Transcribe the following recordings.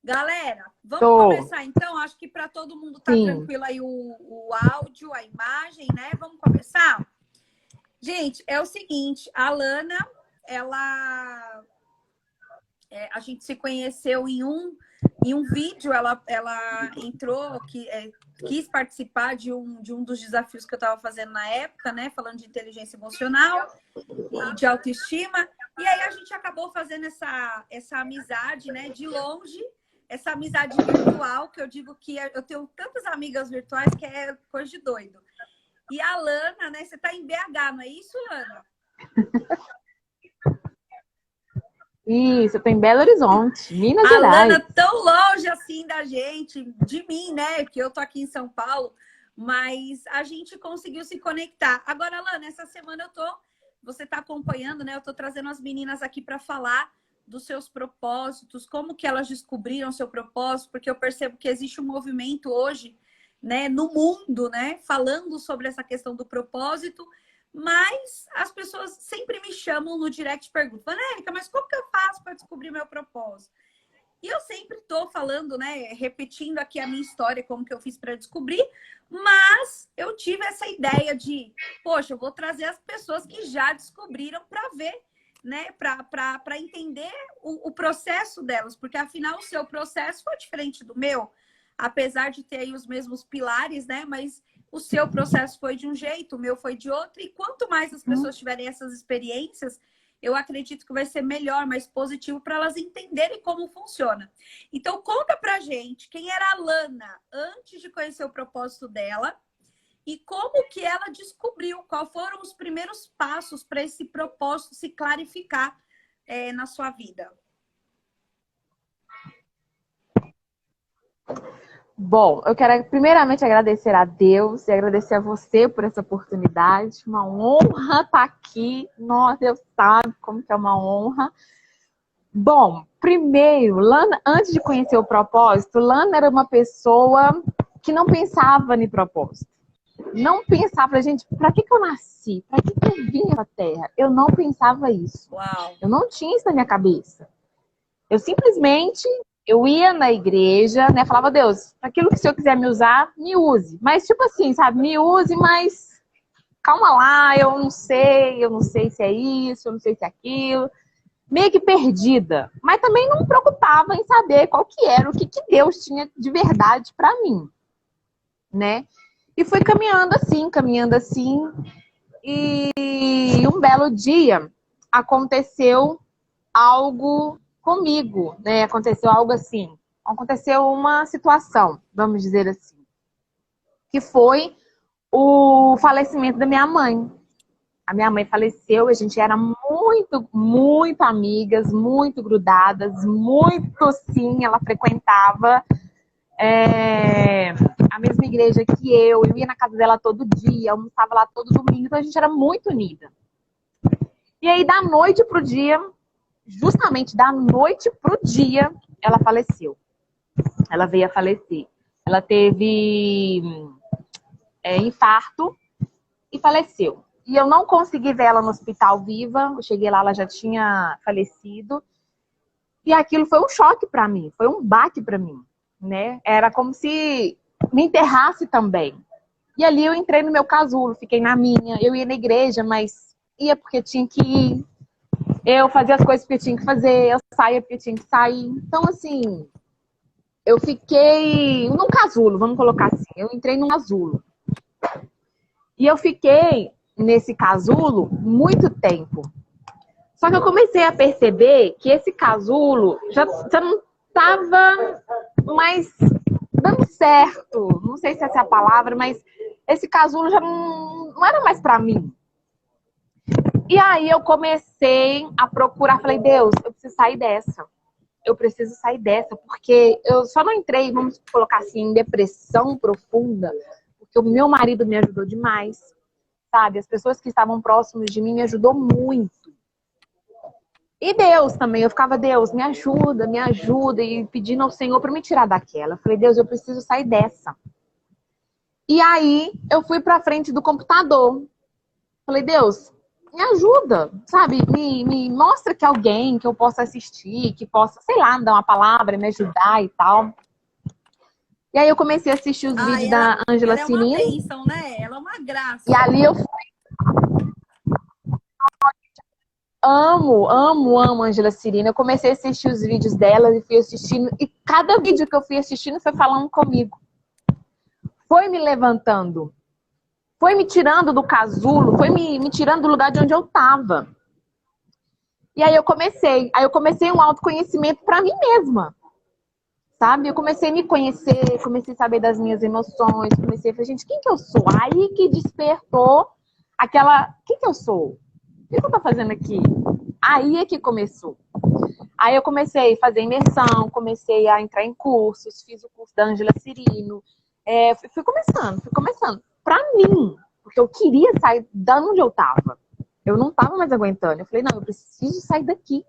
Galera, vamos Tô. começar então? Acho que para todo mundo tá Sim. tranquilo aí o áudio, a imagem, né? Vamos começar? Gente, é o seguinte, a Lana, a gente se conheceu em um vídeo, ela entrou, quis participar de um dos desafios que eu estava fazendo na época, né? Falando de inteligência emocional e de autoestima. E aí a gente acabou fazendo essa amizade, né? De longe, essa amizade virtual, que eu digo que eu tenho tantas amigas virtuais que é coisa de doido. E a Lana, né? Você está em BH, não é isso, Lana? Isso, eu tô em Belo Horizonte, Minas A Gerais. Lana tão longe assim da gente, de mim, né? Que eu tô aqui em São Paulo, mas a gente conseguiu se conectar. Agora, Lana, essa semana você tá acompanhando, né? Eu tô trazendo as meninas aqui para falar dos seus propósitos, como que elas descobriram seu propósito, porque eu percebo que existe um movimento hoje, né, no mundo, né, falando sobre essa questão do propósito. Mas as pessoas sempre me chamam no direct e perguntam, Érica, mas como que eu faço para descobrir meu propósito? E eu sempre estou falando, né, repetindo aqui a minha história, como que eu fiz para descobrir, mas eu tive essa ideia de, poxa, eu vou trazer as pessoas que já descobriram para ver, né, para entender o processo delas, porque afinal o seu processo foi diferente do meu, apesar de ter aí os mesmos pilares, né, mas o seu processo foi de um jeito, o meu foi de outro, e quanto mais as pessoas tiverem essas experiências, eu acredito que vai ser melhor, mais positivo para elas entenderem como funciona. Então, conta pra gente quem era a Lana antes de conhecer o propósito dela e como que ela descobriu, quais foram os primeiros passos para esse propósito se clarificar na sua vida. Bom, eu quero primeiramente agradecer a Deus e agradecer a você por essa oportunidade. Uma honra estar aqui. Nossa, Deus sabe como que é uma honra. Bom, primeiro, Lana, antes de conhecer o propósito, Lana era uma pessoa que não pensava em propósito. Não pensava, gente, para que eu nasci? Para que eu vim para a Terra? Eu não pensava isso. Uau. Eu não tinha isso na minha cabeça. Eu simplesmente, eu ia na igreja, né? Falava, Deus, aquilo que o Senhor quiser me usar, me use. Mas tipo assim, sabe? Me use, mas calma lá, eu não sei se é isso, eu não sei se é aquilo. Meio que perdida. Mas também não me preocupava em saber qual que era, o que Deus tinha de verdade para mim, né? E fui caminhando assim. E um belo dia aconteceu algo comigo, né? Aconteceu algo assim. Aconteceu uma situação, vamos dizer assim, que foi o falecimento da minha mãe. A minha mãe faleceu, a gente era muito amigas, muito grudadas, muito sim, ela frequentava a mesma igreja que eu ia na casa dela todo dia, almoçava lá todo domingo, então a gente era muito unida. E aí, da noite pro dia, justamente da noite pro dia, ela faleceu. Ela veio a falecer. Ela teve infarto e faleceu. E eu não consegui ver ela no hospital viva. Eu cheguei lá, ela já tinha falecido. E aquilo foi um choque para mim, foi um baque para mim, né? Era como se me enterrasse também. E ali eu entrei no meu casulo, fiquei na minha. Eu ia na igreja, mas ia porque tinha que ir. Eu fazia as coisas porque tinha que fazer, eu saía porque tinha que sair. Então, assim, eu fiquei num casulo, vamos colocar assim. Eu entrei num casulo. E eu fiquei nesse casulo muito tempo. Só que eu comecei a perceber que esse casulo já não estava mais dando certo. Não sei se essa é a palavra, mas esse casulo já não era mais para mim. E aí eu comecei a procurar, falei, Deus, eu preciso sair dessa. Eu preciso sair dessa, porque eu só não entrei, vamos colocar assim, em depressão profunda, porque o meu marido me ajudou demais, sabe? As pessoas que estavam próximas de mim me ajudou muito. E Deus também, eu ficava, Deus, me ajuda, e pedindo ao Senhor para me tirar daquela. Eu falei, Deus, eu preciso sair dessa. E aí eu fui para frente do computador. Falei, Deus, me ajuda, sabe? Me mostra que alguém que eu possa assistir, que possa, sei lá, me dar uma palavra, me ajudar e tal. E aí eu comecei a assistir os vídeos da Ângela ela é uma Cirino. bênção, né? Ela é uma graça. E ali eu amo a Ângela Cirino. Eu comecei a assistir os vídeos dela e fui assistindo. E cada vídeo que eu fui assistindo foi falando comigo. Foi me levantando. Foi me tirando do casulo. Foi me tirando do lugar de onde eu tava. E aí eu comecei um autoconhecimento pra mim mesma. Sabe? Eu comecei a me conhecer, comecei a saber das minhas emoções, comecei a falar, gente, quem que eu sou? Aí que despertou aquela, quem que eu sou? O que eu tô fazendo aqui? Aí é que começou. Aí eu comecei a fazer imersão, comecei a entrar em cursos, fiz o curso da Ângela Cirino. Fui começando. Pra mim, porque eu queria sair da onde eu tava. Eu não tava mais aguentando. Eu falei, não, eu preciso sair daqui.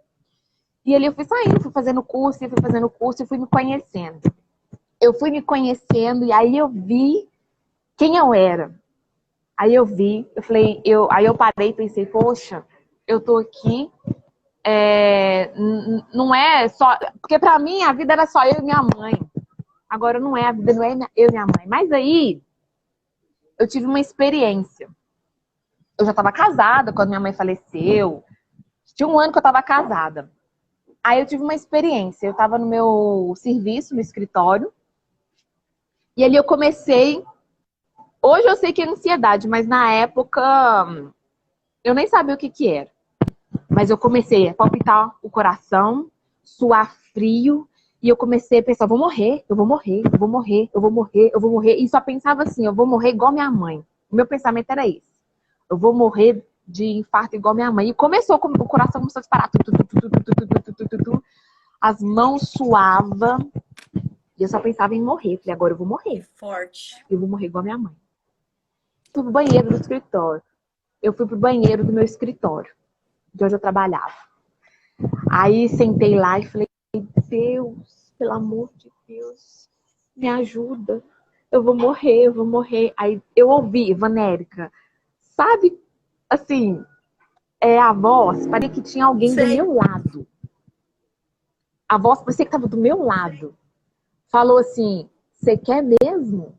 E ali eu fui saindo, fui fazendo curso, e fui me conhecendo. Eu fui me conhecendo e aí eu vi quem eu era. Aí eu falei, aí eu parei e pensei, poxa, eu tô aqui, não é só... Porque pra mim a vida era só eu e minha mãe. Agora não é, a vida não é eu e minha mãe. Mas aí eu tive uma experiência. Eu já estava casada quando minha mãe faleceu. Tinha um ano que eu estava casada. Aí eu tive uma experiência. Eu estava no meu serviço, no escritório. E ali eu comecei... Hoje eu sei que é ansiedade, mas na época eu nem sabia o que que era. Mas eu comecei a palpitar o coração, suar frio. E eu comecei a pensar, eu vou morrer. E só pensava assim, eu vou morrer igual minha mãe. O meu pensamento era esse. Eu vou morrer de infarto igual minha mãe. E começou, o coração começou a disparar. As mãos suavam. E eu só pensava em morrer. Falei, agora eu vou morrer. Forte. Eu vou morrer igual minha mãe. Fui pro banheiro do escritório. Eu fui pro banheiro do meu escritório, de onde eu trabalhava. Aí sentei lá e falei, Deus, pelo amor de Deus, me ajuda. Eu vou morrer. Aí eu ouvi, Vanérica, sabe, assim, a voz, parecia que tinha alguém do meu lado. A voz parecia que estava do meu lado. Falou assim, você quer mesmo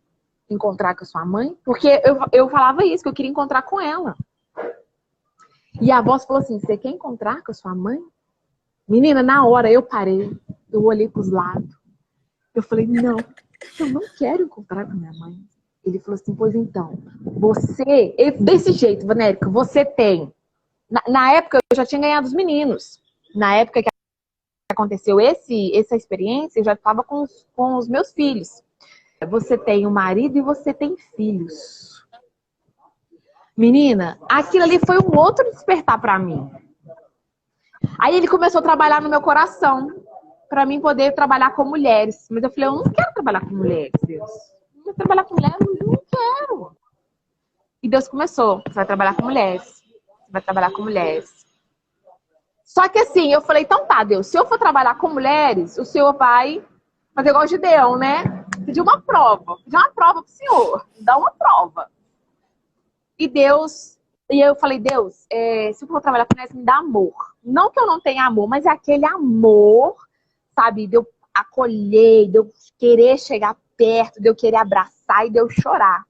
encontrar com a sua mãe? Porque eu falava isso, que eu queria encontrar com ela. E a voz falou assim, você quer encontrar com a sua mãe? Menina, na hora eu parei, eu olhei para os lados. Eu falei, não, eu não quero encontrar com minha mãe. Ele falou assim, pois então, desse jeito, Vanérica, você tem. Na época eu já tinha ganhado os meninos. Na época que aconteceu essa experiência, eu já estava com os meus filhos. Você tem um marido e você tem filhos. Menina, aquilo ali foi um outro despertar para mim. Aí ele começou a trabalhar no meu coração, para mim poder trabalhar com mulheres. Mas eu falei, eu não quero trabalhar com mulheres, Deus. Não quero trabalhar com mulheres, eu não quero. E Deus começou, você vai trabalhar com mulheres. Você vai trabalhar com mulheres. Só que assim, eu falei, então tá, Deus, se eu for trabalhar com mulheres, o Senhor vai fazer igual o Gideão, né? Pedir uma prova pro Senhor. Dá uma prova. E eu falei, Deus, se eu for trabalhar com mulheres, me dá amor. Não que eu não tenha amor, mas é aquele amor, sabe, de eu acolher, de eu querer chegar perto, de eu querer abraçar e de eu chorar.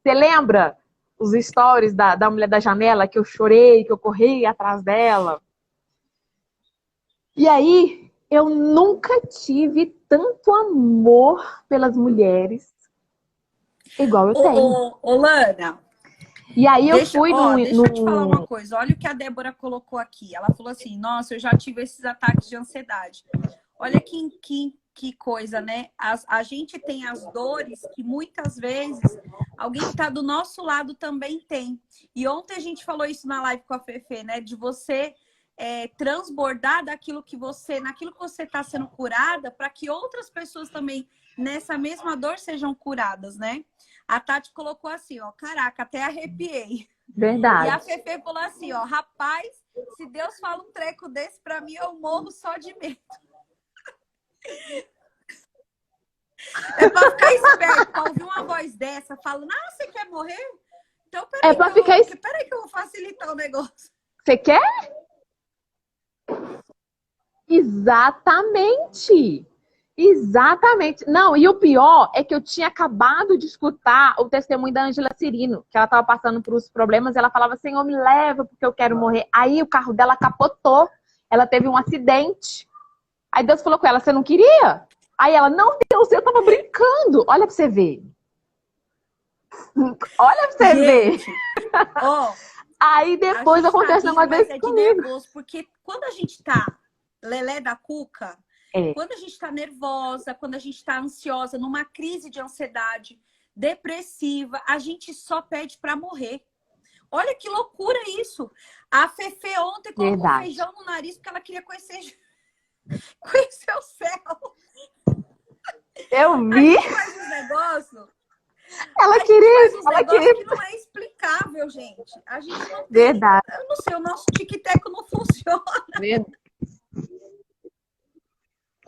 Você lembra os stories da mulher da janela, que eu chorei, que eu corri atrás dela? E aí, eu nunca tive tanto amor pelas mulheres igual eu tenho. Ô, Lana, E aí eu fui deixa eu te falar uma coisa. Olha o que a Débora colocou aqui. Ela falou assim, nossa, eu já tive esses ataques de ansiedade. Olha que coisa, né? A gente tem as dores que muitas vezes alguém que está do nosso lado também tem. E ontem a gente falou isso na live com a Fefe, né? De você transbordar naquilo que você está sendo curada, para que outras pessoas também nessa mesma dor sejam curadas, né? A Tati colocou assim, ó, caraca, até arrepiei. Verdade. E a Fefe falou assim, ó, rapaz, se Deus fala um treco desse pra mim, eu morro só de medo. É pra ficar esperto, pra ouvir uma voz dessa, falando, ah, você quer morrer? Então, peraí, peraí que eu vou facilitar o negócio. Você quer? Exatamente. Exatamente. Não, e o pior é que eu tinha acabado de escutar o testemunho da Ângela Cirino, que ela estava passando por uns problemas, ela falava, Senhor, me leva porque eu quero morrer. Aí o carro dela capotou, ela teve um acidente. Aí Deus falou com ela, você não queria? Aí ela, não, Deus, eu tava brincando. Olha pra você ver. Olha pra você ver. Ó, Aí depois acontece um negócio mas desse de comigo. nervoso, porque quando a gente tá lelé da cuca, É. quando a gente tá nervosa, quando a gente tá ansiosa, numa crise de ansiedade, depressiva, a gente só pede pra morrer. Olha que loucura isso. A Fefe ontem colocou Verdade. feijão no nariz porque ela queria conhecer o céu. Eu A vi. gente faz uns negócios. Ela A gente queria. faz uns Ela negócios queria. que não é explicável, gente. A gente não tem. Verdade. Eu não sei, o nosso tic-teco não funciona.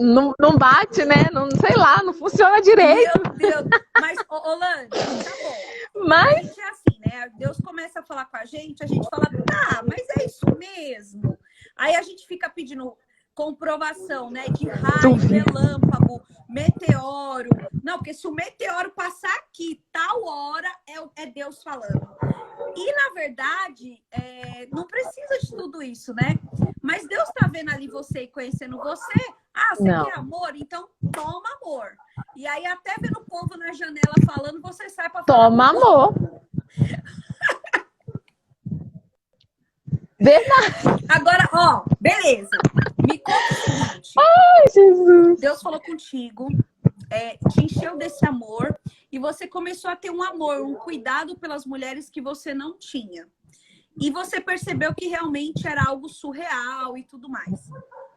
Não, não bate, né? Não, sei lá, não funciona direito. Meu Deus. Mas, Olane, tá bom. Mas A gente é assim, né? Deus começa a falar com a gente fala, tá, mas é isso mesmo. Aí a gente fica pedindo comprovação, né? De raio, relâmpago, meteoro. Não, porque se o meteoro passar aqui, tal hora, é Deus falando. E, na verdade, não precisa de tudo isso, né? Mas Deus tá vendo ali você e conhecendo você. Ah, você não. quer amor? Então toma amor. E aí, até vendo o povo na janela falando, você sai pra falar. Toma amor. Verdade. Agora, ó, beleza. Me conta o seguinte. Ai, Jesus. Deus falou contigo, te encheu desse amor e você começou a ter um amor, um cuidado pelas mulheres que você não tinha. E você percebeu que realmente era algo surreal e tudo mais.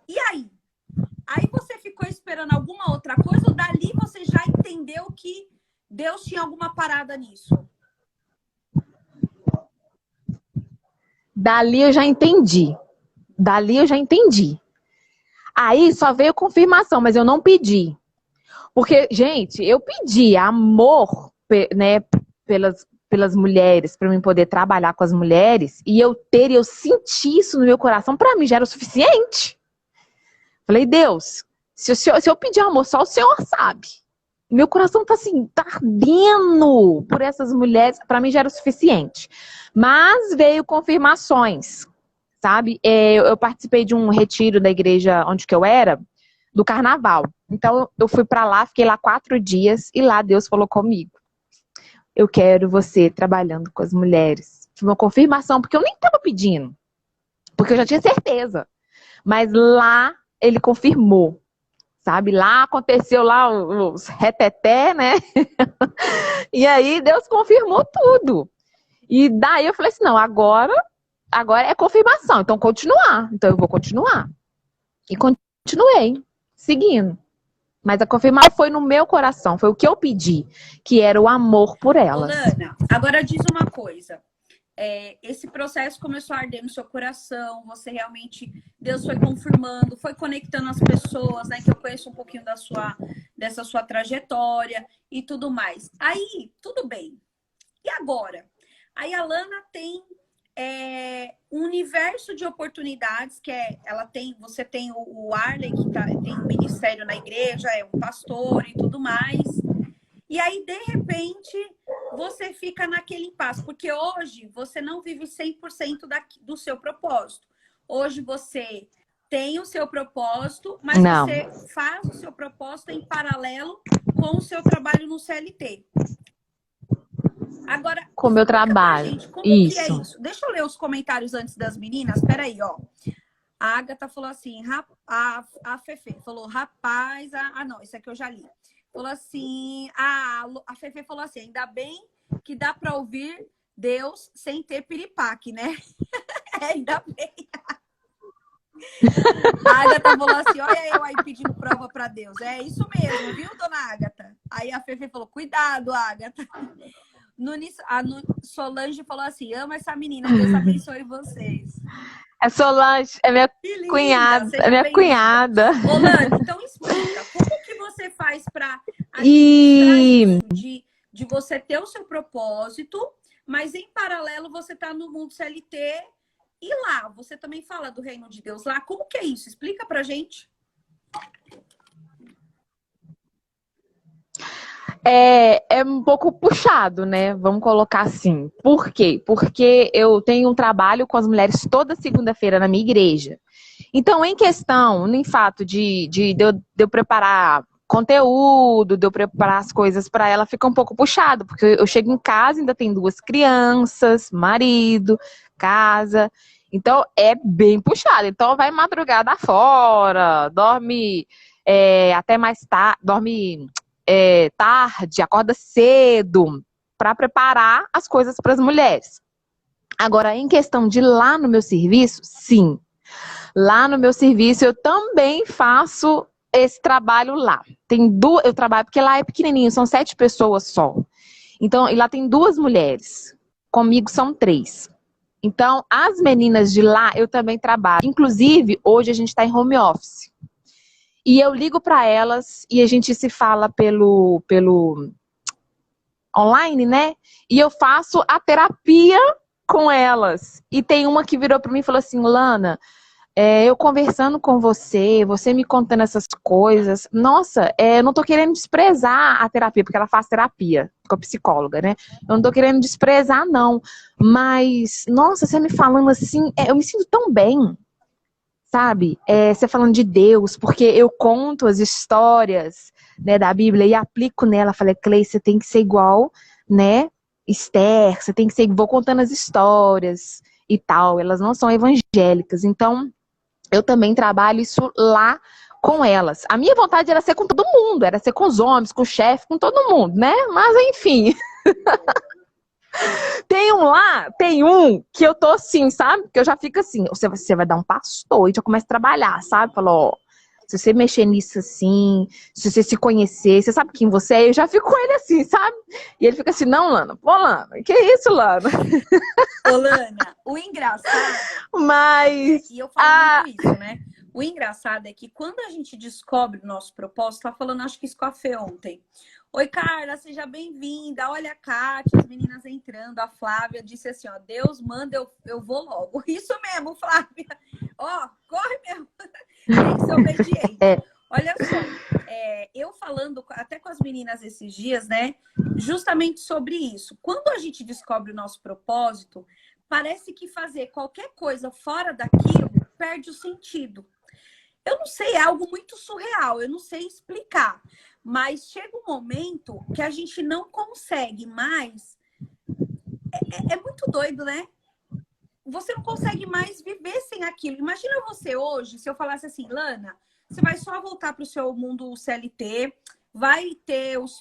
E aí? Aí você ficou esperando alguma outra coisa ou dali você já entendeu que Deus tinha alguma parada nisso? Dali eu já entendi. Dali eu já entendi. Aí só veio confirmação, mas eu não pedi. Porque, gente, eu pedi amor, né, pelas mulheres, para mim poder trabalhar com as mulheres, e eu senti isso no meu coração, para mim já era o suficiente. Falei, Deus, se eu pedir amor, só o Senhor sabe. Meu coração tá assim, tá ardendo por essas mulheres, para mim já era o suficiente. Mas veio confirmações, sabe? Eu participei de um retiro da igreja onde que eu era, do carnaval. Então, eu fui pra lá, fiquei lá 4 dias, e lá Deus falou comigo. Eu quero você trabalhando com as mulheres. Foi uma confirmação, porque eu nem tava pedindo. Porque eu já tinha certeza. Mas lá, ele confirmou. Sabe? Lá aconteceu lá os reteté, né? E aí, Deus confirmou tudo. E daí eu falei assim, não, agora é confirmação. Então, continuar. Então, eu vou continuar. E continuei, seguindo. Mas a confirmação foi no meu coração, foi o que eu pedi, que era o amor por elas. Lana, agora diz uma coisa. Esse processo começou a arder no seu coração, você realmente, Deus foi confirmando, foi conectando as pessoas, né? Que eu conheço um pouquinho dessa sua trajetória e tudo mais. Aí, tudo bem. E agora? Aí a Lana tem um universo de oportunidades que você tem o Arley, que tem um ministério na igreja, é um pastor e tudo mais. E aí, de repente, você fica naquele impasse, porque hoje você não vive 100% do seu propósito. Hoje você tem o seu propósito, mas Não. você faz o seu propósito em paralelo com o seu trabalho no CLT. Agora, com o meu trabalho. Gente, como isso. Que é isso? Deixa eu ler os comentários antes das meninas. Peraí, ó. A Agatha falou assim, a Fefe falou, rapaz, não, isso aqui eu já li. Falou assim, a Fefe falou assim, ainda bem que dá para ouvir Deus sem ter piripaque, né? Ainda bem. A Agatha falou assim, olha eu aí pedindo prova para Deus. É isso mesmo, viu, dona Agatha? Aí a Fefe falou, cuidado, Agatha. A Solange falou assim, amo essa menina, Deus abençoe vocês. É Solange, é minha cunhada. É minha cunhada. Olane, então explica, como que você faz para administrar isso de você ter o seu propósito, mas em paralelo você tá no mundo CLT E lá, você também fala do reino de Deus lá? Como que é isso? Explica pra gente. É um pouco puxado, né? Vamos colocar assim. Por quê? Porque eu tenho um trabalho com as mulheres toda segunda-feira na minha igreja. Então, em questão, em fato de eu preparar conteúdo, de eu preparar as coisas para ela, fica um pouco puxado, porque eu chego em casa, ainda tem 2 crianças, marido, casa. Então, é bem puxado. Então, vai madrugada fora, dorme até mais tarde, dorme tarde, acorda cedo, para preparar as coisas para as mulheres. Agora, em questão de lá no meu serviço, sim. Lá no meu serviço, eu também faço esse trabalho lá. Eu trabalho, porque lá é pequenininho, são 7 pessoas só. Então, e lá tem 2 mulheres. Comigo são 3. Então, as meninas de lá, eu também trabalho. Inclusive, hoje a gente está em home office. E eu ligo para elas e a gente se fala pelo online, né? E eu faço a terapia com elas. E tem uma que virou para mim e falou assim, Lana, eu conversando com você, você me contando essas coisas, nossa, eu não tô querendo desprezar a terapia, porque ela faz terapia com a psicóloga, né? Eu não tô querendo desprezar, não. Mas, nossa, você me falando assim, eu me sinto tão bem, sabe? Você falando de Deus, porque eu conto as histórias, né, da Bíblia e aplico nela. Falei, Clay, você tem que ser igual, né? Esther, você tem que ser, vou contando as histórias e tal. Elas não são evangélicas, então eu também trabalho isso lá com elas. A minha vontade era ser com todo mundo, era ser com os homens, com o chefe, com todo mundo, né? Mas enfim. Tem um que eu tô assim, sabe? Que eu já fico assim, você vai dar um pastor e já começa a trabalhar, sabe? Falou, ó, se você mexer nisso assim, se você se conhecer, você sabe quem você é, eu já fico com ele assim, sabe? E ele fica assim, não, Lana, pô, Lana, que isso, Lana? Ô, Lana, o engraçado... Mas... E eu falo muito isso, né? O engraçado é que quando a gente descobre o nosso propósito, tá falando, acho que isso com a Fê ontem. Oi, Carla, seja bem-vinda. Olha a Kátia, as meninas entrando. A Flávia disse assim, ó, Deus manda, eu vou logo. Isso mesmo, Flávia. Ó, corre mesmo. Tem que ser obediente. Olha só, eu falando até com as meninas esses dias, né? Justamente sobre isso. Quando a gente descobre o nosso propósito, parece que fazer qualquer coisa fora daquilo perde o sentido. Eu não sei, é algo muito surreal, eu não sei explicar. Mas chega um momento que a gente não consegue mais. É muito doido, né? Você não consegue mais viver sem aquilo. Imagina você hoje, se eu falasse assim, Lana, você vai só voltar para o seu mundo CLT, vai ter os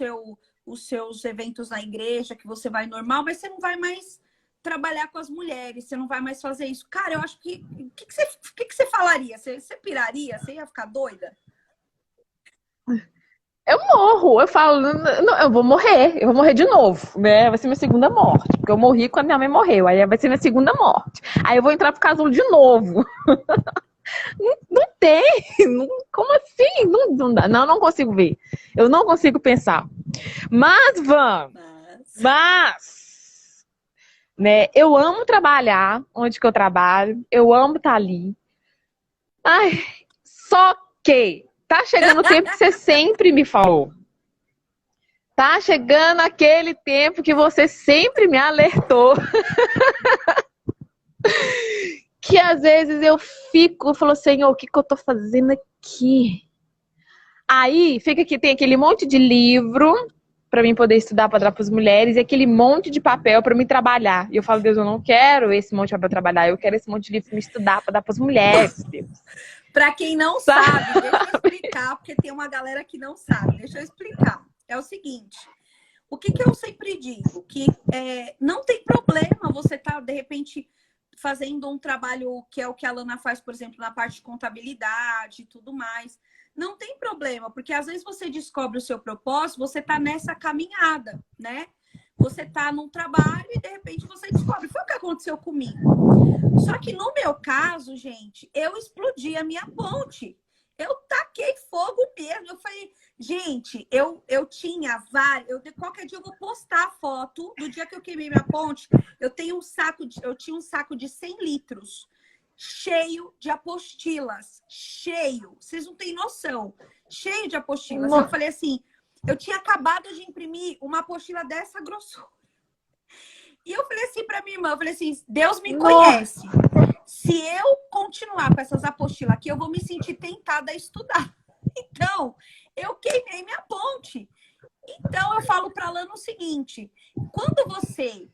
seus eventos na igreja, que você vai normal, mas você não vai mais trabalhar com as mulheres, você não vai mais fazer isso. Cara, eu acho que... O que você falaria? Você piraria? Você ia ficar doida? Eu morro, eu falo, eu vou morrer de novo, né? Vai ser minha segunda morte, porque eu morri quando minha mãe morreu, aí vai ser minha segunda morte. Aí eu vou entrar pro casulo de novo. Não tem, como assim? Não dá, não consigo ver. Eu não consigo pensar. Mas, né? Eu amo trabalhar onde que eu trabalho, eu amo estar ali. Ai, só que tá chegando o tempo que você sempre me falou. Tá chegando aquele tempo que você sempre me alertou. Que às vezes eu falo, Senhor, o que eu tô fazendo aqui? Aí fica que tem aquele monte de livro para mim poder estudar para dar para as mulheres e aquele monte de papel para me trabalhar. E eu falo, Deus, eu não quero esse monte de papel trabalhar, eu quero esse monte de livro para me estudar para dar para as mulheres, Deus. Para quem não sabe, deixa eu explicar, porque tem uma galera que não sabe. Deixa eu explicar. É o seguinte, o que eu sempre digo? Que não tem problema você estar, de repente, fazendo um trabalho que é o que a Lana faz, por exemplo, na parte de contabilidade e tudo mais. Não tem problema, porque às vezes você descobre o seu propósito, você está nessa caminhada, né? Você está num trabalho e, de repente, você descobre. Foi o que aconteceu comigo. Só que no meu caso, gente, eu explodi a minha ponte. Eu taquei fogo mesmo. Eu falei, Gente, eu tinha vários. Qualquer dia eu vou postar a foto do dia que eu queimei minha ponte. Eu tinha um saco de 100 litros, cheio de apostilas. Cheio. Vocês não têm noção. Cheio de apostilas. Eu falei assim, eu tinha acabado de imprimir uma apostila dessa grossura. E eu falei assim para minha irmã, eu falei assim, Deus me conhece. Se eu continuar com essas apostilas aqui, eu vou me sentir tentada a estudar. Então, eu queimei minha ponte. Então, eu falo para a Lana o seguinte, quando você...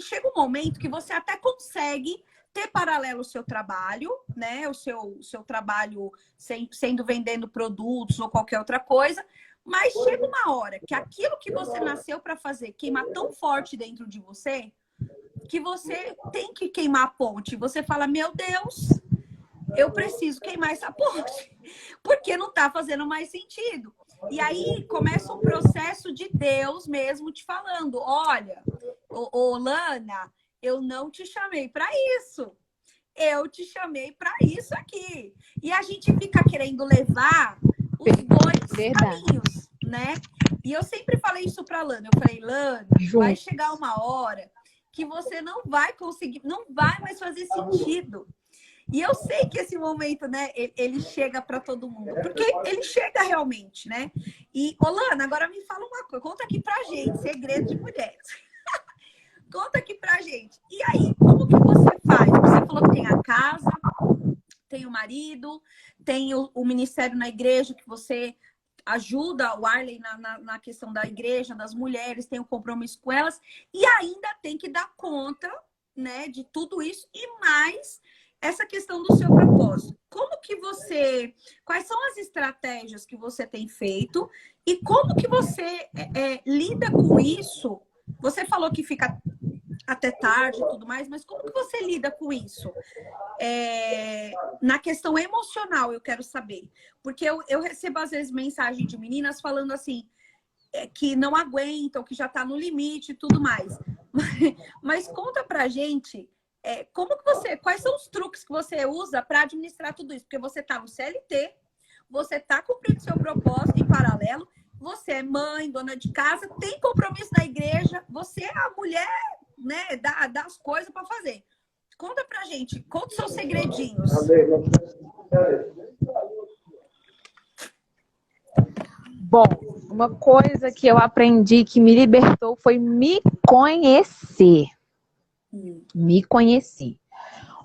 chega um momento que você até consegue ter paralelo o seu trabalho, né? O seu trabalho sendo vendendo produtos ou qualquer outra coisa, mas chega uma hora que aquilo que você nasceu para fazer queima tão forte dentro de você que você tem que queimar a ponte. Você fala, meu Deus, eu preciso queimar essa ponte, porque não está fazendo mais sentido. E aí começa um processo de Deus mesmo te falando, olha, ô Lana, eu não te chamei para isso. Eu te chamei para isso aqui. E a gente fica querendo levar os dois caminhos, né? E eu sempre falei isso para Lana. Eu falei, Lana, vai chegar uma hora que você não vai conseguir, não vai mais fazer sentido. E eu sei que esse momento, né, ele chega para todo mundo, porque ele chega realmente, né? E, Lana, agora me fala uma coisa, conta aqui pra gente, segredo de mulheres. Conta aqui pra gente. E aí, como que você faz? Você falou que tem a casa, tem o marido, tem o ministério na igreja, que você ajuda o Arley na questão da igreja, das mulheres, tem o compromisso com elas, e ainda tem que dar conta, né, de tudo isso, e mais essa questão do seu propósito. Como que você... Quais são as estratégias que você tem feito e como que você lida com isso? Você falou que fica até tarde e tudo mais, mas como que você lida com isso? Na questão emocional, eu quero saber. Porque eu recebo, às vezes, mensagem de meninas falando assim, que não aguentam, que já está no limite e tudo mais. Mas conta pra gente... como que quais são os truques que você usa para administrar tudo isso? Porque você está no CLT, você está cumprindo seu propósito em paralelo, você é mãe, dona de casa, tem compromisso na igreja, você é a mulher, né, das coisas para fazer. Conta pra gente, conta os seus segredinhos. Bom, uma coisa que eu aprendi que me libertou foi me conhecer. Me conheci.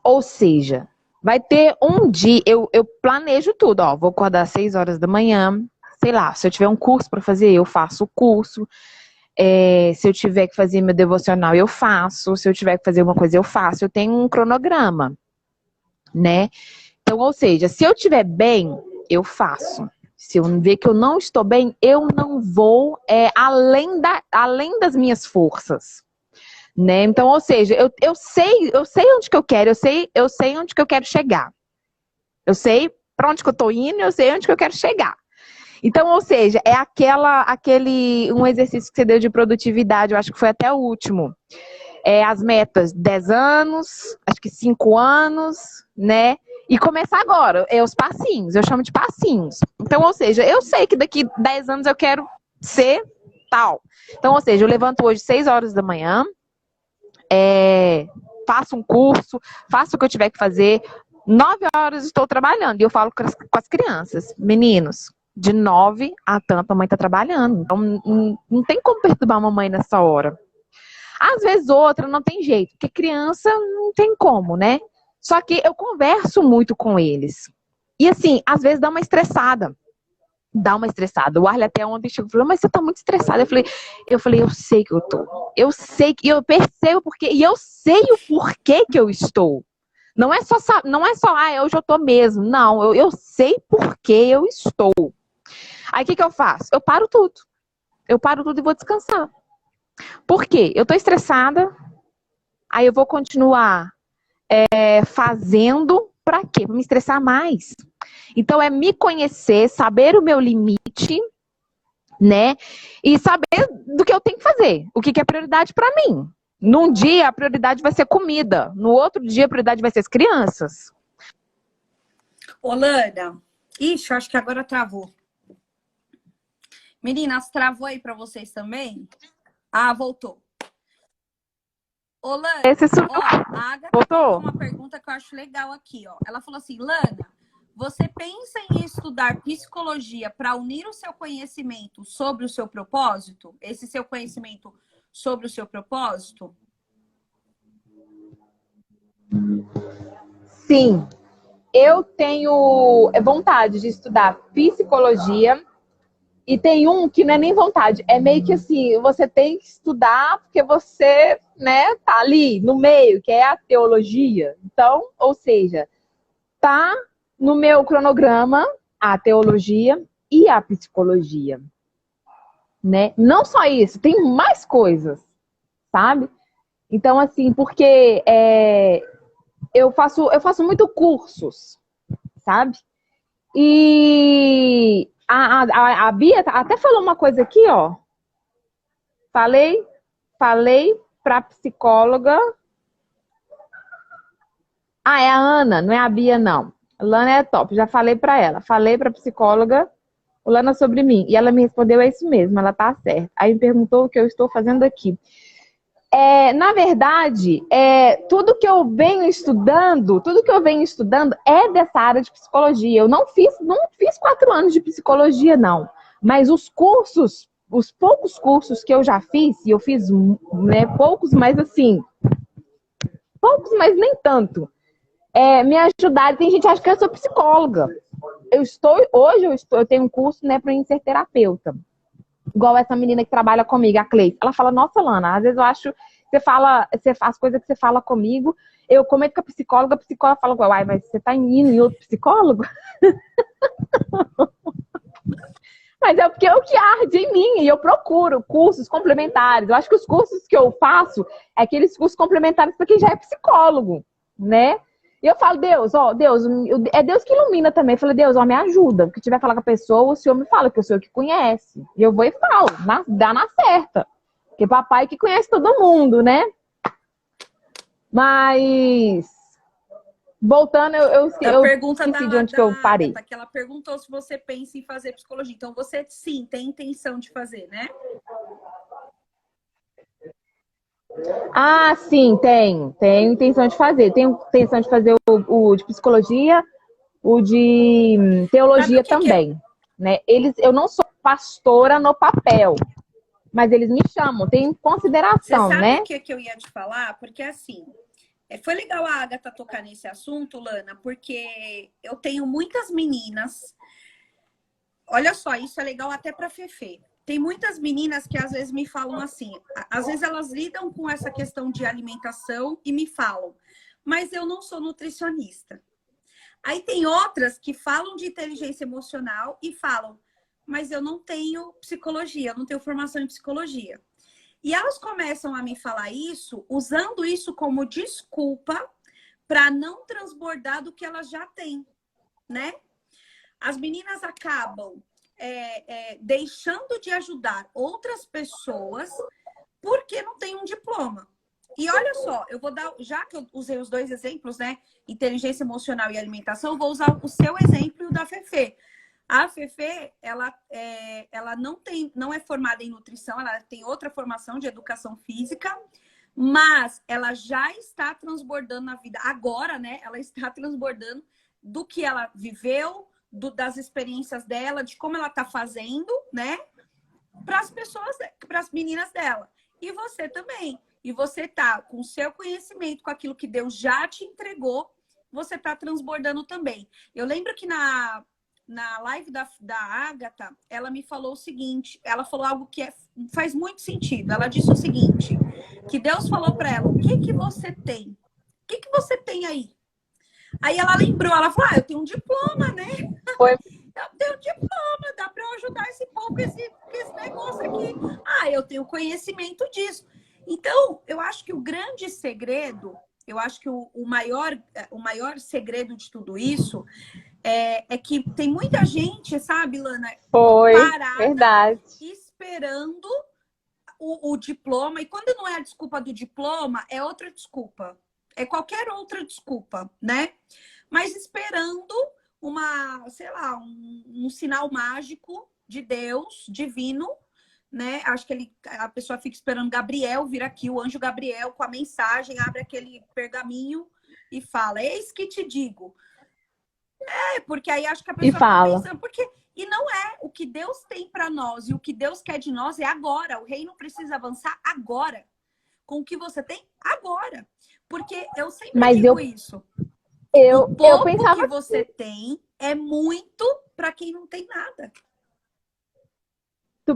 Ou seja, vai ter um dia, eu planejo tudo, ó, vou acordar às 6 horas da manhã, sei lá, se eu tiver um curso para fazer, eu faço o curso, se eu tiver que fazer meu devocional, eu faço, se eu tiver que fazer uma coisa, eu faço, eu tenho um cronograma, né? Então, ou seja, se eu estiver bem, eu faço. Se eu ver que eu não estou bem, eu não vou além das minhas forças. Né? Então, ou seja, eu sei onde que eu quero, eu sei onde que eu quero chegar. Eu sei para onde que eu tô indo, eu sei onde que eu quero chegar. Então, ou seja, um exercício que você deu de produtividade, eu acho que foi até o último. As metas, 10 anos, acho que 5 anos, né? E começar agora, os passinhos, eu chamo de passinhos. Então, ou seja, eu sei que daqui 10 anos eu quero ser tal. Então, ou seja, eu levanto hoje 6 horas da manhã, faço um curso, faço o que eu tiver que fazer, 9 horas estou trabalhando. E eu falo com as crianças, meninos, de 9 a tanto a mãe está trabalhando. Então não tem como perturbar a mamãe nessa hora. Às vezes outra não tem jeito, porque criança não tem como, né? Só que eu converso muito com eles. E assim, às vezes dá uma estressada. O Arley até ontem chegou e falou, mas você tá muito estressada. Eu falei, eu sei que eu tô. Eu sei que eu percebo porque e eu sei o porquê que eu estou. Não é só hoje eu tô mesmo. Não, eu sei por que eu estou. Aí o que eu faço? Eu paro tudo. Eu paro tudo e vou descansar. Por quê? Eu tô estressada. Aí eu vou continuar fazendo pra quê? Pra me estressar mais. Então, é me conhecer, saber o meu limite, né? E saber do que eu tenho que fazer. O que é prioridade para mim. Num dia, a prioridade vai ser comida. No outro dia, a prioridade vai ser as crianças. Ô, Lana, ixi, acho que agora travou. Meninas, travou aí para vocês também? Ah, voltou. Ô, Lana, ó, a Agatha colocou uma pergunta que eu acho legal aqui, ó. Ela falou assim, Lana, você pensa em estudar psicologia para unir o seu conhecimento sobre o seu propósito? Esse seu conhecimento sobre o seu propósito? Sim, eu tenho vontade de estudar psicologia e tem um que não é nem vontade, é meio que assim, você tem que estudar porque você, né, tá ali no meio, que é a teologia. Então, ou seja, tá no meu cronograma a teologia e a psicologia, né? Não só isso, tem mais coisas, sabe? Então, assim, porque eu faço muito cursos, sabe? E a Bia até falou uma coisa aqui, ó. Falei pra psicóloga. Ah, é a Ana, não é a Bia, não. A Lana é top, já falei pra ela. Falei pra psicóloga, Lana, sobre mim. E ela me respondeu, é isso mesmo, ela tá certa. Aí me perguntou o que eu estou fazendo aqui. Na verdade, tudo que eu venho estudando é dessa área de psicologia. Eu não fiz 4 anos de psicologia, não. Mas os poucos cursos que eu já fiz, e eu fiz, né, poucos, mas assim, poucos, mas nem tanto, me ajudaram. Tem gente que acha que eu sou psicóloga. Hoje eu tenho um curso, né, para ser terapeuta. Igual essa menina que trabalha comigo, a Cleice. Ela fala, nossa, Lana, às vezes eu acho, você fala, as coisas que você fala comigo, eu comento com a psicóloga fala, uai, mas você tá indo em outro psicólogo? Mas é porque é o que arde em mim, e eu procuro cursos complementares. Eu acho que os cursos que eu faço é aqueles cursos complementares para quem já é psicólogo, né? E eu falo, Deus, ó, Deus, é Deus que ilumina também. Eu falo, Deus, ó, me ajuda. O que tiver falar com a pessoa, o Senhor me fala, que o Senhor que conhece. E eu vou e falo, dá na certa. Porque papai que conhece todo mundo, né? Mas, voltando, eu esqueci de onde que eu parei. Agatha, que ela perguntou se você pensa em fazer psicologia. Então, você sim tem intenção de fazer, né? Ah, sim, tenho intenção de fazer. Tenho intenção de fazer o de psicologia, o de teologia também, né? Eu não sou pastora no papel, mas eles me chamam, tem consideração, Você sabe né? o que eu ia te falar? Porque assim, foi legal a Agatha tocar nesse assunto, Lana, porque eu tenho muitas meninas. Olha só, isso é legal até para Fefe. Tem muitas meninas que às vezes me falam assim, às vezes elas lidam com essa questão de alimentação e me falam, mas eu não sou nutricionista. Aí tem outras que falam de inteligência emocional e falam, mas eu não tenho psicologia, eu não tenho formação em psicologia. E elas começam a me falar isso, usando isso como desculpa para não transbordar do que elas já têm, né? As meninas acabam deixando de ajudar outras pessoas porque não tem um diploma. E olha só, eu vou dar, já que eu usei os 2 exemplos, né? Inteligência emocional e alimentação, eu vou usar o seu exemplo e o da Fefe. A Fefe, ela não é formada em nutrição, ela tem outra formação de educação física, mas ela já está transbordando na vida. Agora, né? Ela está transbordando do que ela viveu, das experiências dela, de como ela está fazendo, né? Para as pessoas, para as meninas dela. E você também. E você tá com o seu conhecimento, com aquilo que Deus já te entregou, você tá transbordando também. Eu lembro que na live da Agatha, ela me falou o seguinte, ela falou algo que faz muito sentido. Ela disse o seguinte, que Deus falou para ela, o que você tem? O que você tem aí? Aí ela lembrou, ela falou, eu tenho um diploma, né? Foi. Eu tenho um diploma, dá para eu ajudar esse povo com esse negócio aqui. Eu tenho conhecimento disso. Então, eu acho que o grande segredo, eu acho que o maior segredo de tudo isso é que tem muita gente, sabe, Lana, parada, verdade, esperando o diploma. E quando não é a desculpa do diploma, é outra desculpa. É qualquer outra desculpa, né? Mas esperando sei lá, um sinal mágico de Deus, divino, né? Acho que a pessoa fica esperando Gabriel vir aqui, o anjo Gabriel, com a mensagem, abre aquele pergaminho e fala, eis que te digo. Porque aí acho que a pessoa fica pensando, e não é o que Deus tem para nós e o que Deus quer de nós é agora. O reino precisa avançar agora, com o que você tem agora. Porque eu sempre digo isso. O pouco pensava que você tem é muito para quem não tem nada.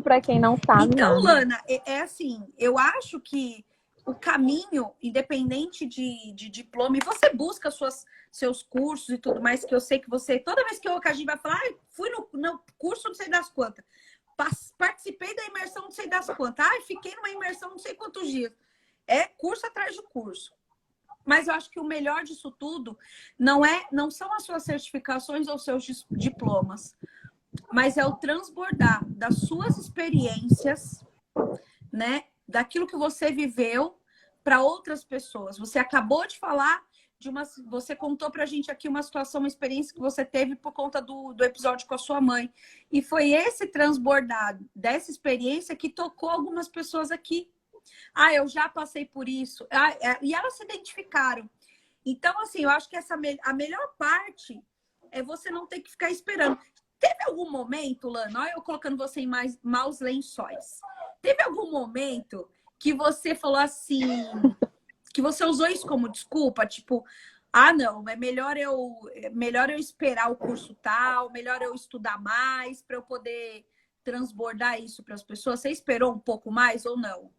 Para quem não sabe então, nada. Lana, é assim, eu acho que o caminho, independente de diploma, e você busca seus cursos e tudo mais, que eu sei que você, toda vez que a gente vai falar, fui no curso não sei das quantas, participei da imersão não sei das quantas, fiquei numa imersão não sei quantos dias. É curso atrás de curso. Mas eu acho que o melhor disso tudo não são as suas certificações ou seus diplomas, mas é o transbordar das suas experiências, né? Daquilo que você viveu para outras pessoas. Você acabou de falar você contou pra gente aqui uma situação, uma experiência que você teve por conta do episódio com a sua mãe. E foi esse transbordar dessa experiência que tocou algumas pessoas aqui. Eu já passei por isso. E elas se identificaram. Então, assim, eu acho que a melhor parte é você não ter que ficar esperando. Teve algum momento, Lana, olha eu colocando você em maus lençóis. Teve algum momento que você falou assim, que você usou isso como desculpa? Tipo, não, é melhor eu esperar o curso tal, melhor eu estudar mais para eu poder transbordar isso para as pessoas. Você esperou um pouco mais ou não?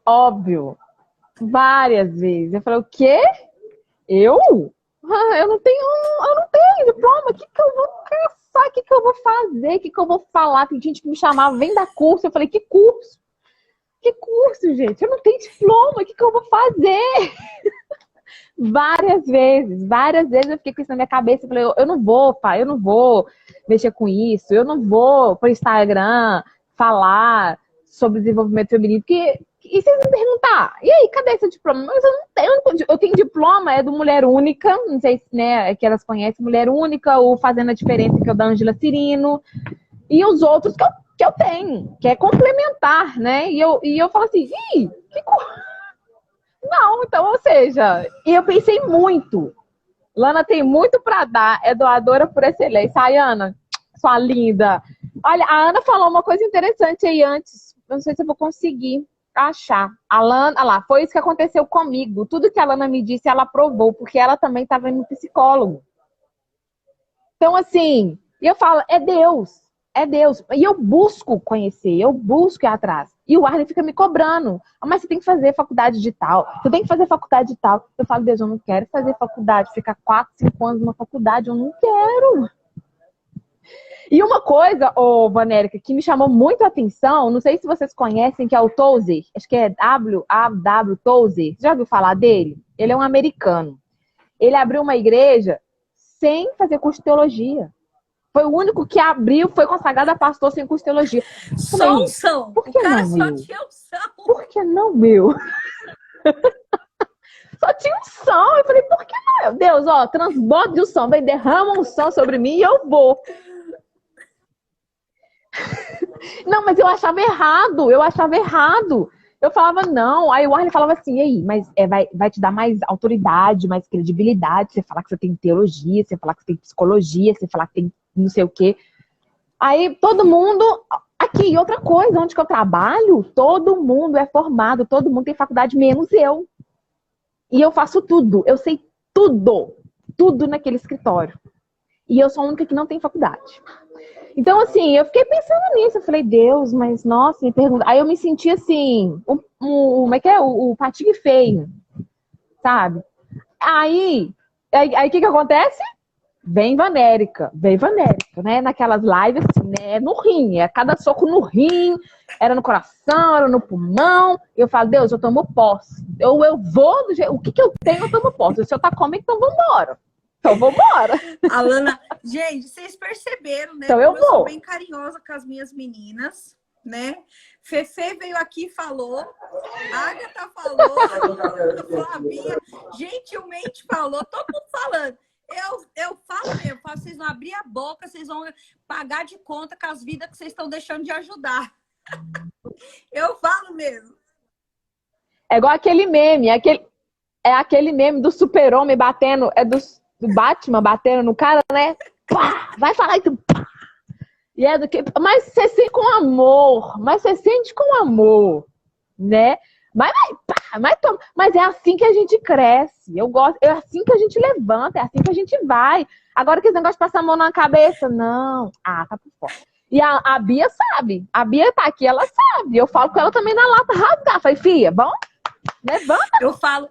Óbvio. Várias vezes. Eu falei, o quê? Eu não tenho diploma. O que eu vou caçar? O que eu vou fazer? O que eu vou falar? Tem gente que me chamava, vem dar curso. Eu falei, que curso? Que curso, gente? Eu não tenho diploma. O que eu vou fazer? Várias vezes eu fiquei com isso na minha cabeça. Eu falei, eu não vou, pai, eu não vou mexer com isso. Eu não vou pro Instagram falar sobre desenvolvimento feminino. E vocês me perguntar, e aí, cadê esse diploma? Mas eu não tenho, eu tenho diploma, é do Mulher Única, não sei se, né, que elas conhecem, Mulher Única, ou Fazendo a Diferença, que é o da Ângela Cirino, e os outros que eu tenho, que é complementar, né? E eu falo assim, não, então, ou seja, e eu pensei muito. Lana tem muito para dar, é doadora por excelência. Ai, Ana, sua linda. Olha, a Ana falou uma coisa interessante aí antes, eu não sei se eu vou conseguir achar. A Lana, lá, foi isso que aconteceu comigo. Tudo que a Lana me disse, ela aprovou, porque ela também estava indo no psicólogo. Então, assim, eu falo, é Deus. É Deus. E eu busco conhecer, eu busco ir atrás. E o Arlen fica me cobrando. Mas você tem que fazer faculdade de tal. Você tem que fazer faculdade de tal. Eu falo, Deus, eu não quero fazer faculdade. Ficar 4, 5 anos numa faculdade, eu não quero. E uma coisa, Vanérica, que me chamou muito a atenção, não sei se vocês conhecem, que é o Tozer. Acho que é W.A.W. Tozer. Já ouviu falar dele? Ele é um americano. Ele abriu uma igreja sem fazer curso de teologia. Foi o único que abriu, foi consagrado a pastor sem curso de teologia. Só unção. Por que não, só tinha unção. Por que não, meu? Só tinha unção. Eu falei, por que não? Deus, transborda de unção. Vem, derrama unção sobre mim e eu vou. Não, mas eu achava errado. Eu falava, não. Aí o Arlen falava assim, e aí, mas vai te dar mais autoridade, mais credibilidade. Você falar que você tem teologia, você falar que você tem psicologia, você falar que tem não sei o quê. Aí todo mundo... Aqui, outra coisa, onde que eu trabalho, todo mundo é formado, todo mundo tem faculdade, menos eu. E eu faço tudo, eu sei tudo naquele escritório. E eu sou a única que não tem faculdade. Então, assim, eu fiquei pensando nisso. Eu falei, Deus, mas nossa, me pergunta. Aí eu me senti assim, como é que é? O patinho feio, sabe? Aí o que acontece? Vem Vanérica, né? Naquelas lives, assim, né? No rim, cada soco no rim, era no coração, era no pulmão. Eu falo, Deus, eu tomo posse. Eu vou do jeito. O que eu tenho, eu tomo posse. Se eu tá comendo, então vambora. Então vambora. Alana, gente, vocês perceberam, né? Então eu vou. Sou bem carinhosa com as minhas meninas, né? Fefe veio aqui e falou, Agatha falou, Flavinha gentilmente falou, todo mundo falando. Eu falo mesmo, vocês vão abrir a boca, vocês vão pagar de conta com as vidas que vocês estão deixando de ajudar. Eu falo mesmo. É igual aquele meme, aquele meme do super-homem batendo, do Batman batendo no cara, né? Pá, vai falar isso. E é do que. Mas você sente com amor. Mas você sente com amor, né? Mas é assim que a gente cresce. Eu gosto, é assim que a gente levanta, é assim que a gente vai. Agora que esse negócio de passar a mão na cabeça, não. Ah, tá por fora. E a Bia sabe. A Bia tá aqui, ela sabe. Eu falo com ela também na lata rasgar. Falei, filha, bom? Levanta. Eu falo.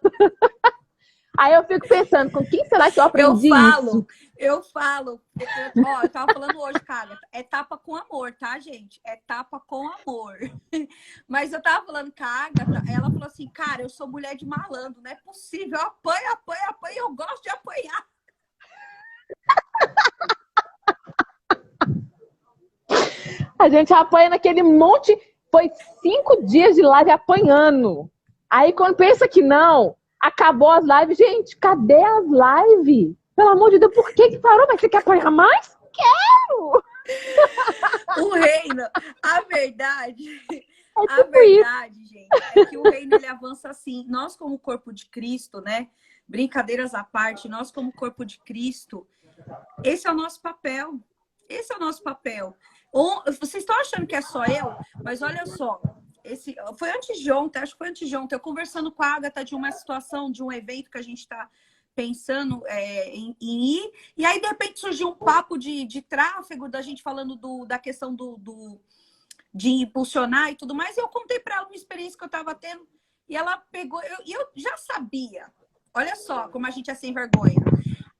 Aí eu fico pensando, com quem será que eu aprendi isso? Eu falo. Ó, eu tava falando hoje, cara, é tapa com amor, tá, gente? É tapa com amor. Mas eu tava falando com a Agatha, ela falou assim, cara, eu sou mulher de malandro, não é possível. Eu apanho, eu gosto de apanhar. A gente apanha naquele monte, foi 5 dias de live apanhando. Aí quando pensa que não, acabou as lives. Gente, cadê as lives? Pelo amor de Deus, por que parou? Mas você quer apanhar mais? Quero! O reino, a verdade, gente, é que o reino ele avança assim. Nós, como corpo de Cristo, né? Brincadeiras à parte, nós, como corpo de Cristo, esse é o nosso papel. Esse é o nosso papel. Vocês estão achando que é só eu? Mas olha só. Foi antes de ontem, acho que foi antes de ontem, eu conversando com a Agatha de uma situação, de um evento que a gente está pensando em ir, e aí de repente surgiu um papo de tráfego, da gente falando da questão de impulsionar e tudo mais, e eu contei para ela uma experiência que eu estava tendo, e ela pegou, eu já sabia, olha só como a gente é sem vergonha,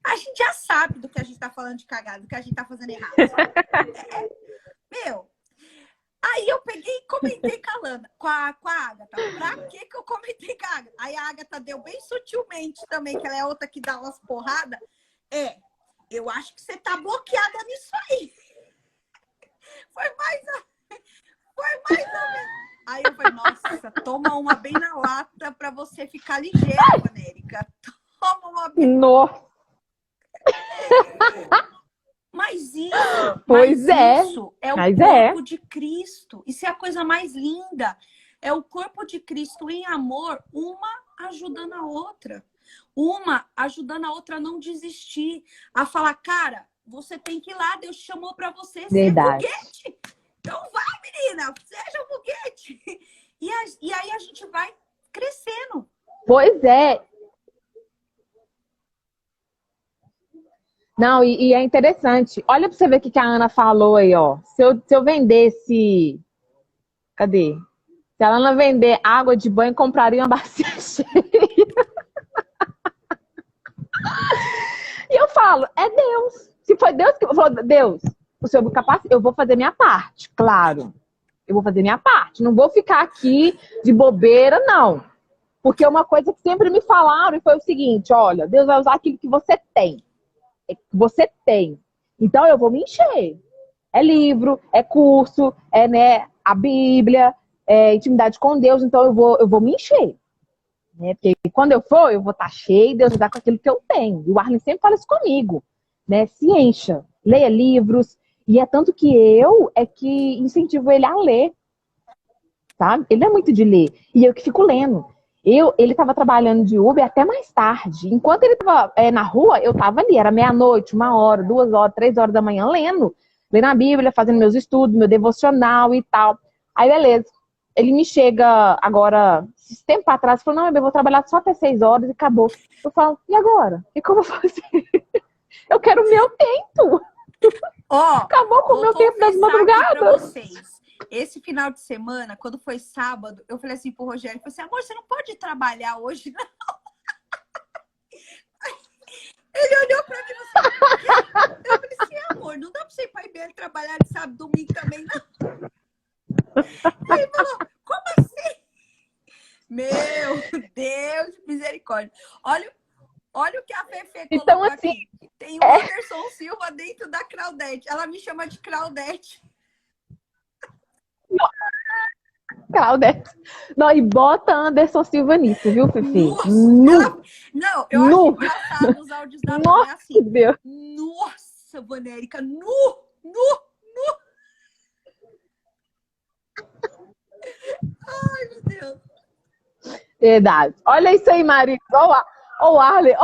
a gente já sabe do que a gente está falando de cagada, do que a gente está fazendo errado. Meu... Aí eu peguei e comentei com a Agatha. Pra que eu comentei com a Agatha? Aí a Agatha deu bem sutilmente também, que ela é outra que dá umas porradas. Eu acho que você tá bloqueada nisso aí. Foi mais ou menos. Aí eu falei, nossa, toma uma bem na lata pra você ficar ligeira, Vanérica. Toma uma bem... Nossa! Mas isso é o corpo de Cristo. Isso é a coisa mais linda. É o corpo de Cristo em amor, uma ajudando a outra. Uma ajudando a outra a não desistir. A falar, cara, você tem que ir lá, Deus te chamou para você ser foguete. Então vai, menina, seja foguete. E aí a gente vai crescendo. Pois é. Não, e é interessante. Olha para você ver o que a Ana falou aí, ó. Se eu vendesse... Cadê? Se a Ana vender água de banho, compraria uma bacia cheia. E eu falo, é Deus. Se foi Deus que falou, Deus, o Senhor me capacita, eu vou fazer minha parte, claro. Eu vou fazer minha parte. Não vou ficar aqui de bobeira, não. Porque uma coisa que sempre me falaram foi o seguinte, olha, Deus vai usar aquilo que você tem. Você tem. Então eu vou me encher. É livro, é curso, né, a Bíblia, é intimidade com Deus, então eu vou me encher. Né? Porque quando eu for, eu vou estar cheio, Deus vai dar com aquilo que eu tenho. E o Arlen sempre fala isso comigo. Né? Se encha, leia livros. E é tanto que que incentivo ele a ler. Sabe? Ele não é muito de ler. E eu que fico lendo. Ele estava trabalhando de Uber até mais tarde. Enquanto ele estava na rua, eu estava ali. Era meia-noite, 1h, 2h, 3h da manhã, lendo a Bíblia, fazendo meus estudos, meu devocional e tal. Aí, beleza. Ele me chega agora, esse tempo atrás, falou, não, eu vou trabalhar só até 6h e acabou. Eu falo, e agora? E como eu vou fazer? Eu quero o meu tempo. Acabou com o meu tempo das madrugadas. Esse final de semana, quando foi sábado, eu falei assim pro Rogério, eu falei assim, amor, você não pode trabalhar hoje, não? Ele olhou pra mim e falou assim, eu falei assim, amor, não dá pra você ir pra IBL trabalhar de sábado e domingo também, não? E ele falou, como assim? Meu Deus, misericórdia. Olha o que a Fefe colocou então, assim, aqui. Tem o Anderson Silva dentro da Claudete. Ela me chama de Claudete. Claudete. Não, e bota Anderson Silva nisso, viu, Fifi? Nossa! Nu! Não, eu Nu! acho engraçado os áudios da Nani, é Nossa, que assim. Deus! Nossa, Vanérica, nu! Ai, meu Deus. Verdade. Olha isso aí, marido. Ó o Arley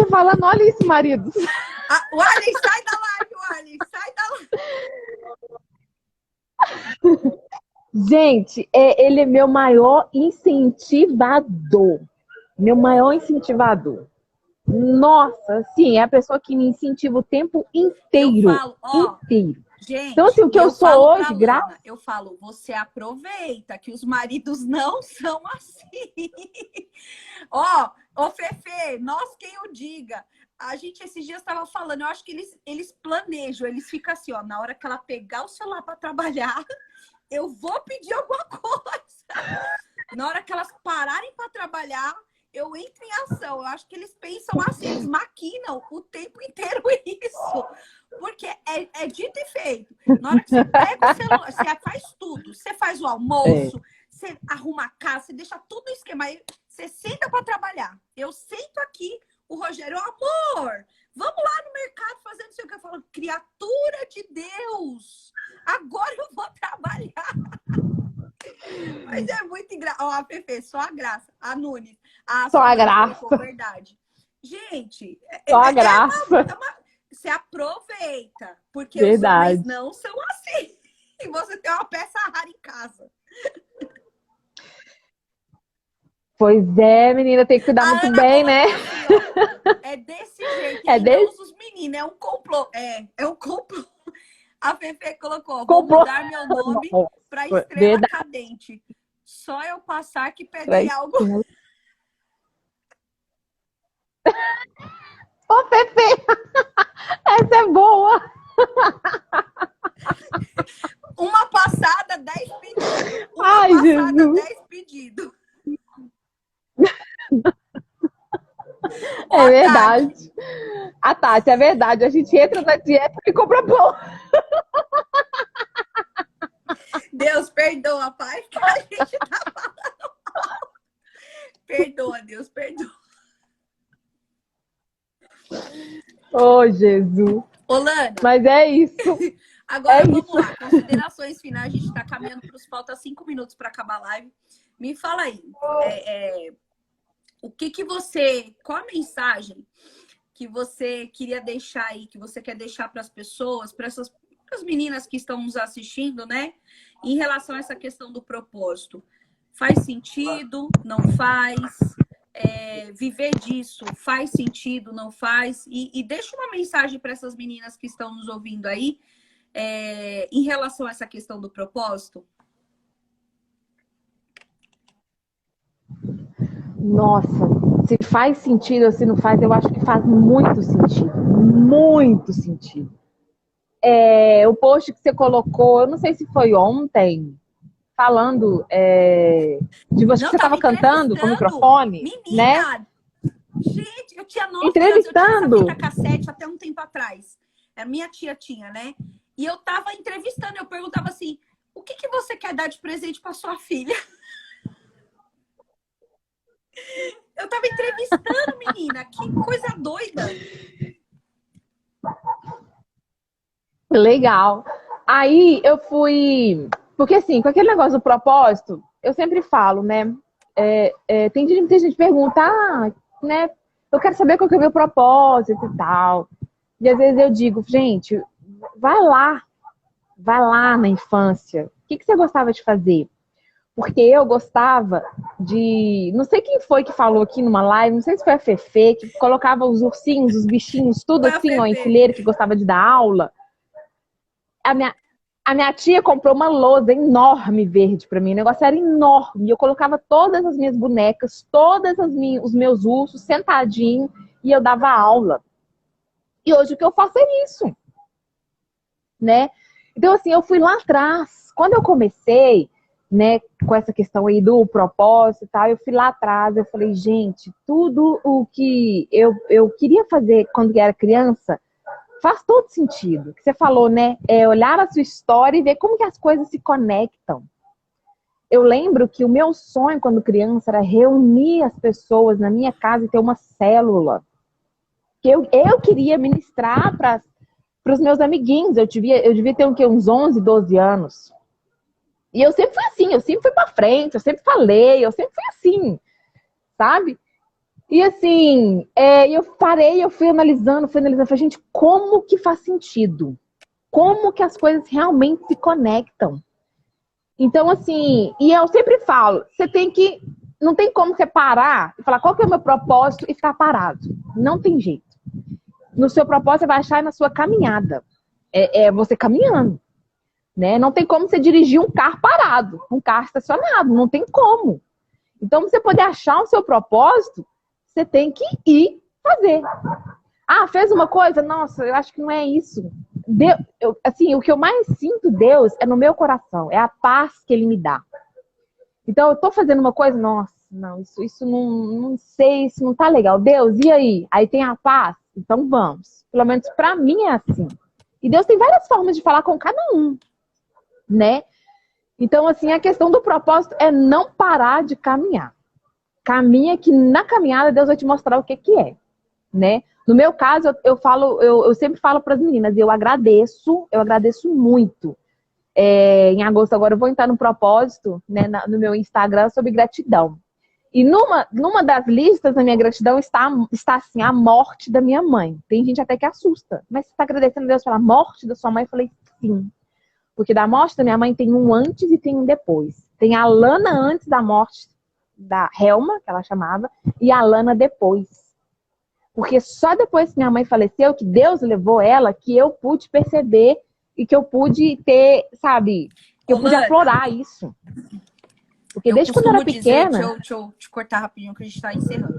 falando, olha isso, marido. Ah, o Arlen, sai da live, o Arlen, sai da live. Gente, ele é meu maior incentivador. Meu maior incentivador. Nossa, sim, é a pessoa que me incentiva o tempo Eu inteiro. falo, ó, Inteiro. Então, gente, assim, o que eu eu sou falo pra hoje, Lana, eu falo, você aproveita que os maridos não são assim. Ó, Fefe, nós quem o diga. A gente esses dias estava falando, eu acho que eles planejam, eles ficam assim, ó, na hora que ela pegar o celular para trabalhar, eu vou pedir alguma coisa. Na hora que elas pararem para trabalhar, eu entro em ação. Eu acho que eles pensam assim, eles maquinam o tempo inteiro isso. Porque é dito e feito. Na hora que você pega o celular, você faz tudo. Você faz o almoço, você arruma a casa, você deixa tudo no esquema. Aí você senta para trabalhar. Eu sento aqui, o Rogério, amor, vamos lá no mercado fazer não sei o que. Eu falo, criatura de Deus, agora eu vou trabalhar. Mas é muito engraçado. Ó, a Fefe, só a graça. A Nunes. Só a graça. Colocou, verdade. Gente, só a graça. Você aproveita. Porque verdade. Os homens não são assim. E você tem uma peça rara em casa. Pois é, menina, tem que cuidar muito bem, né? Assim, ó, é desse jeito. Ele não usa os meninos. É um complô. É um complô. A Fefe colocou, vou mudar meu nome para Estrela Cadente. Só eu passar que peguei algo. Ô, Fefe! Essa é boa! Uma passada, 10 pedidos. Ai, passada, Jesus. 10 pedidos. É verdade. A Tati, é verdade. A gente entra na dieta e compra pão. Deus, perdoa, pai, que a gente tá falando mal. Perdoa, Deus, perdoa. Oh, Jesus. Ô, Lana. Mas é isso. Agora vamos lá. Considerações finais. A gente tá caminhando para os falta 5 minutos para acabar a live. Me fala aí. O que você... Qual a mensagem que você queria deixar aí, que você quer deixar para as pessoas, para as meninas que estão nos assistindo, né? Em relação a essa questão do propósito. Faz sentido? Não faz? Viver disso faz sentido? Não faz? E deixa uma mensagem para essas meninas que estão nos ouvindo aí em relação a essa questão do propósito. Nossa, se faz sentido ou se não faz, eu acho que faz muito sentido. Muito sentido. O post que você colocou, eu não sei se foi ontem, falando de você, que você estava cantando com o microfone. Menina! Né? Gente, eu tinha 9 entrevistando. anos, eu tinha essa fita cassete até um tempo atrás. A minha tia tinha, né? E eu tava entrevistando, eu perguntava assim, o que você quer dar de presente para sua filha? Eu tava entrevistando, menina. Que coisa doida. Legal. Aí eu fui... Porque assim, com aquele negócio do propósito, eu sempre falo, né? Tem gente que pergunta, né? Eu quero saber qual que é o meu propósito e tal. E às vezes eu digo, gente, vai lá na infância. O que você gostava de fazer? Porque eu gostava de... Não sei quem foi que falou aqui numa live, não sei se foi a Fefe, que colocava os ursinhos, os bichinhos, tudo assim, ó, em fileira, que gostava de dar aula. A minha tia comprou uma lousa enorme verde pra mim. O negócio era enorme. Eu colocava todas as minhas bonecas, os meus ursos sentadinho e eu dava aula. E hoje o que eu faço é isso, né? Então, assim, eu fui lá atrás. Quando eu comecei, né, com essa questão aí do propósito e tal, eu fui lá atrás, eu falei, gente, tudo o que eu queria fazer quando era criança faz todo sentido. Que você falou, né? Olhar a sua história e ver como que as coisas se conectam. eu lembro que o meu sonho quando criança era reunir as pessoas na minha casa e ter uma célula. Que eu queria ministrar para os meus amiguinhos. Eu devia ter uns 11, 12 anos. E eu sempre fui assim, eu sempre fui para frente, eu sempre falei, eu sempre fui assim, sabe? E assim, eu fui analisando, falei, gente, como que faz sentido? Como que as coisas realmente se conectam? Então, assim, e eu sempre falo, não tem como você parar e falar qual que é o meu propósito e ficar parado. Não tem jeito. No seu propósito, você vai achar na sua caminhada. É você caminhando, né? Não tem como você dirigir um carro parado, um carro estacionado, não tem como. Então, pra você poder achar o seu propósito, você tem que ir fazer. Ah, fez uma coisa? Nossa, eu acho que não é isso. Assim, o que eu mais sinto Deus é no meu coração, é a paz que Ele me dá. Então, eu tô fazendo uma coisa, nossa, não, isso não sei, isso não tá legal. Deus, e aí? Aí tem a paz? Então vamos. Pelo menos pra mim é assim. E Deus tem várias formas de falar com cada um, né? Então, assim, a questão do propósito é não parar de caminhar. Caminha que na caminhada Deus vai te mostrar o que é, né? No meu caso, eu sempre falo para as meninas, eu agradeço muito. Em agosto agora eu vou entrar no propósito, né, no meu Instagram sobre gratidão. E numa das listas da minha gratidão está assim, a morte da minha mãe. Tem gente até que assusta. Mas você está agradecendo a Deus pela morte da sua mãe? Eu falei, sim. Porque da morte da minha mãe tem um antes e tem um depois. Tem a Lana antes da morte da Helma, que ela chamava, e a Lana depois. Porque só depois que minha mãe faleceu, que Deus levou ela, que eu pude perceber e que eu pude ter, sabe, que eu pude aflorar isso. Porque desde quando eu era pequena... Deixa eu te cortar rapidinho que a gente está encerrando.